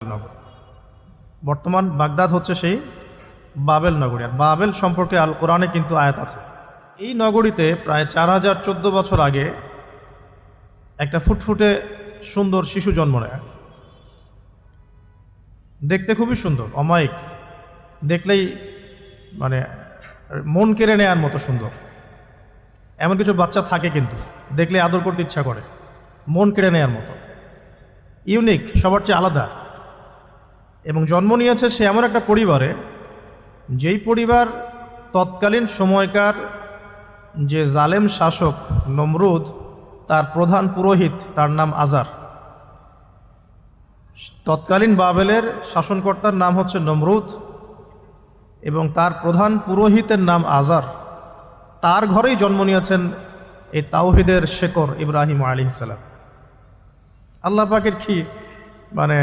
নগর। বর্তমান বাগদাদ হচ্ছে সেই বাবেল নগরী। আর বাবেল সম্পর্কে আল কোরআনে কিন্তু আয়াত আছে। এই নগরীতে প্রায় 4014 বছর আগে একটা ফুটফুটে সুন্দর শিশু জন্ম নেয়। দেখতে খুবই সুন্দর, অমায়িক, দেখলেই মানে মন কেড়ে নেয়ার মতো সুন্দর। এমন কিছু বাচ্চা থাকে কিন্তু দেখলে আদর করতে ইচ্ছা করে, মন কেড়ে নেয়ার মতো, ইউনিক, সবার চেয়ে আলাদা। এবং জন্ম নিয়েছে সে এমন একটা পরিবারে, যেই পরিবার তৎকালীন সময়কার যে জালেম শাসক নমরুদ, তার প্রধান পুরোহিত, তার নাম আজার। তৎকালীন বাবেলের শাসনকর্তার নাম হচ্ছে নমরুদ এবং তার প্রধান পুরোহিতের নাম আজার। তার ঘরেই জন্ম নিয়েছেন এই তাওহিদের শেকর ইব্রাহিম আলাইহিস সালাম। আল্লাহ পাকের কি মানে